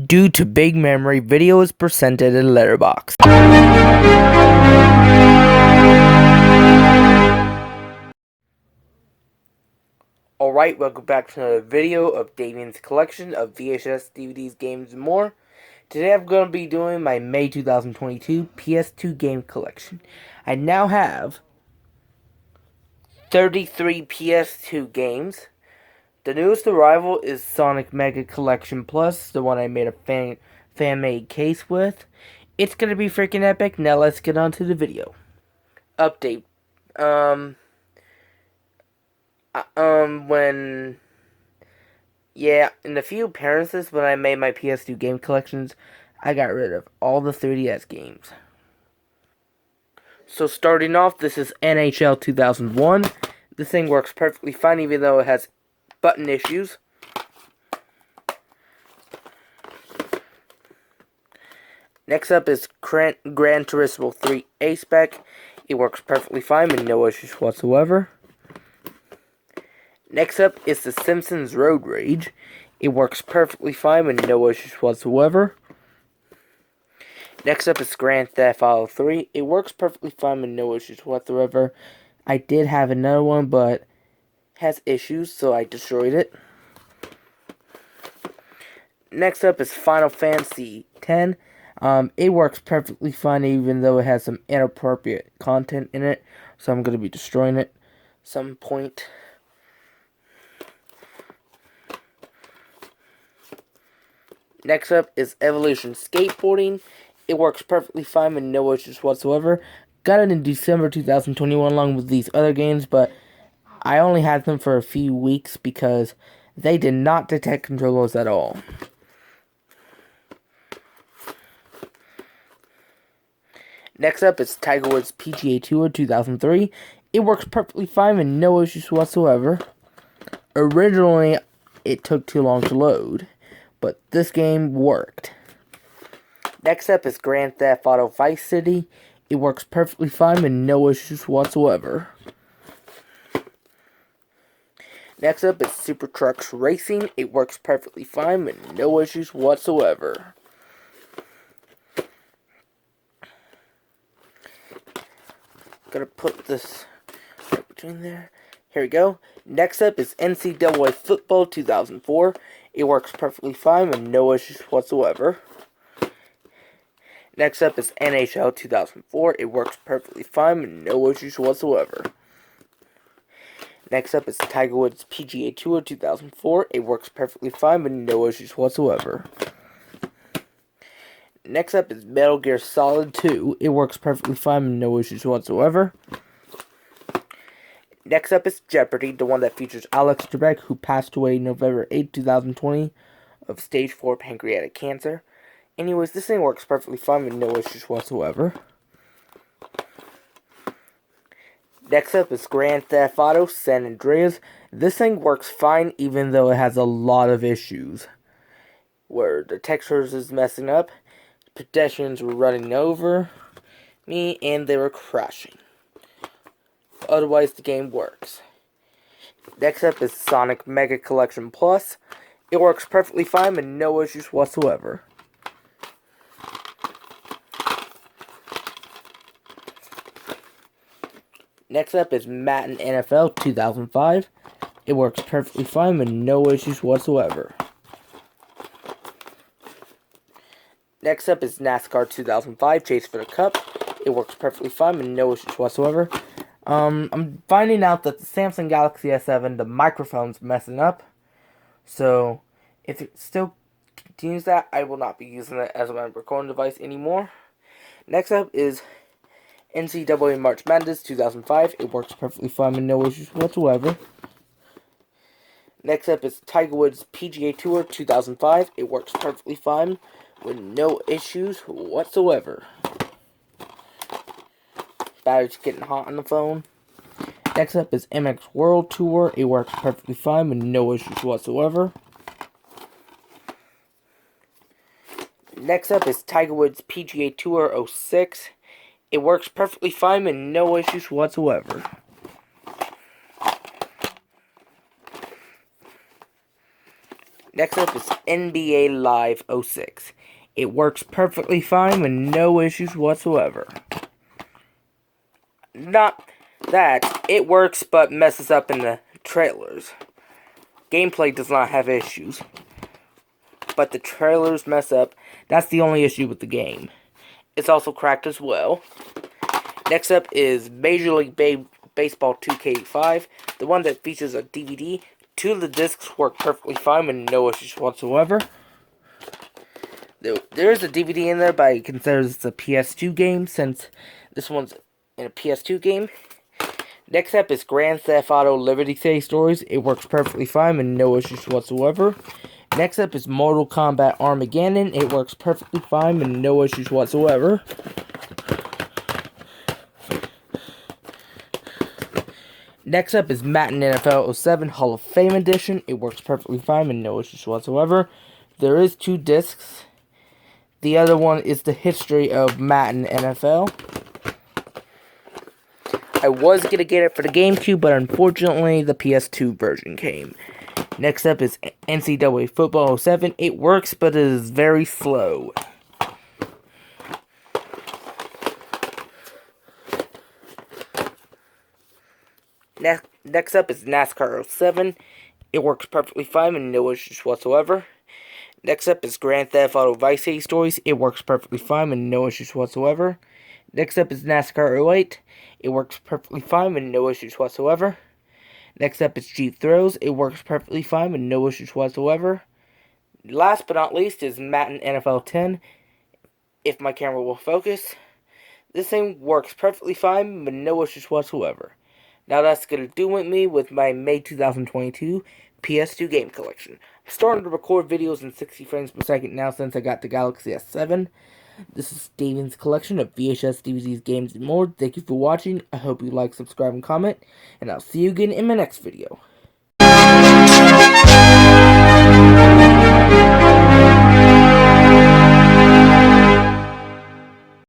Due to big memory, video is presented in Letterboxd. Alright, welcome back to another video of Damien's collection of VHS, DVDs, games, and more. Today I'm going to be doing my May 2022 PS2 Game Collection. I now have 33 PS2 games. The newest arrival is Sonic Mega Collection Plus, the one I made a fan-made case with. It's going to be freaking epic. Now let's get on to the video. Update. In the few appearances when I made my PS2 game collections, I got rid of all the 3DS games. So starting off, this is NHL 2001. This thing works perfectly fine even though it has button issues. Next up is Gran Turismo 3 A-Spec. It works perfectly fine with no issues whatsoever. Next up is the Simpsons Road Rage. It works perfectly fine with no issues whatsoever. Next up is Grand Theft Auto 3. It works perfectly fine with no issues whatsoever. I did have another one, but has issues, so I destroyed it. Next up is Final Fantasy X. It works perfectly fine even though it has some inappropriate content in it, so I'm going to be destroying it at some point. Next up is Evolution Skateboarding. It works perfectly fine with no issues whatsoever. Got it in December 2021 along with these other games, but I only had them for a few weeks because they did not detect controllers at all. Next up is Tiger Woods PGA Tour 2003. It works perfectly fine with no issues whatsoever. Originally, it took too long to load, but this game worked. Next up is Grand Theft Auto Vice City. It works perfectly fine with no issues whatsoever. Next up is Super Trucks Racing. It works perfectly fine with no issues whatsoever. Gonna put this right between there. Here we go. Next up is NCAA Football 2004. It works perfectly fine with no issues whatsoever. Next up is NHL 2004. It works perfectly fine with no issues whatsoever. Next up is Tiger Woods PGA Tour 2004. It works perfectly fine with no issues whatsoever. Next up is Metal Gear Solid 2. It works perfectly fine with no issues whatsoever. Next up is Jeopardy, the one that features Alex Trebek, who passed away November 8, 2020 of stage 4 pancreatic cancer. Anyways, this thing works perfectly fine with no issues whatsoever. Next up is Grand Theft Auto San Andreas. This thing works fine even though it has a lot of issues. Where the textures is messing up, pedestrians were running over me, and they were crashing. Otherwise, the game works. Next up is Sonic Mega Collection Plus. It works perfectly fine with no issues whatsoever. Next up is Madden NFL 2005. It works perfectly fine with no issues whatsoever. Next up is NASCAR 2005 Chase for the Cup. It works perfectly fine with no issues whatsoever. I'm finding out that the Samsung Galaxy S7, the microphone's messing up. So, if it still continues that, I will not be using it as my recording device anymore. Next up is NCAA March Madness 2005. It works perfectly fine with no issues whatsoever. Next up is Tiger Woods PGA Tour 2005. It works perfectly fine with no issues whatsoever. Battery's getting hot on the phone. Next up is MX World Tour. It works perfectly fine with no issues whatsoever. Next up is Tiger Woods PGA Tour 06. It works perfectly fine with no issues whatsoever. Next up is NBA Live 06. It works perfectly fine with no issues whatsoever. Not that, it works but messes up in the trailers. Gameplay does not have issues, but the trailers mess up. That's the only issue with the game. It's also cracked as well. Next up is Major League Baseball 2K5, the one that features a DVD. 2 of the discs work perfectly fine with no issues whatsoever. There is a DVD in there, but I consider this a PS2 game since this one's in a PS2 game. Next up is Grand Theft Auto Liberty City Stories. It works perfectly fine with no issues whatsoever. Next up is Mortal Kombat Armageddon. It works perfectly fine with no issues whatsoever. Next up is Madden NFL 07 Hall of Fame Edition. It works perfectly fine with no issues whatsoever. There is 2 discs. The other one is the history of Madden NFL. I was going to get it for the GameCube, but unfortunately the PS2 version came. Next up is NCAA Football 07. It works, but it is very slow. Next up is Nascar 07. It works perfectly fine with no issues whatsoever. Next up is Grand Theft Auto Vice City Stories. It works perfectly fine with no issues whatsoever. Next up is Nascar 08. It works perfectly fine with no issues whatsoever. Next up is Jeep Throws. It works perfectly fine with no issues whatsoever. Last but not least is Madden NFL 10. If my camera will focus. This thing works perfectly fine with no issues whatsoever. Now that's going to do it me with my May 2022 PS2 Game Collection. I'm starting to record videos in 60 frames per second now since I got the Galaxy S7. This is Steven's collection of VHS, DVDs, games, and more. Thank you for watching. I hope you like, subscribe, and comment. And I'll see you again in my next video.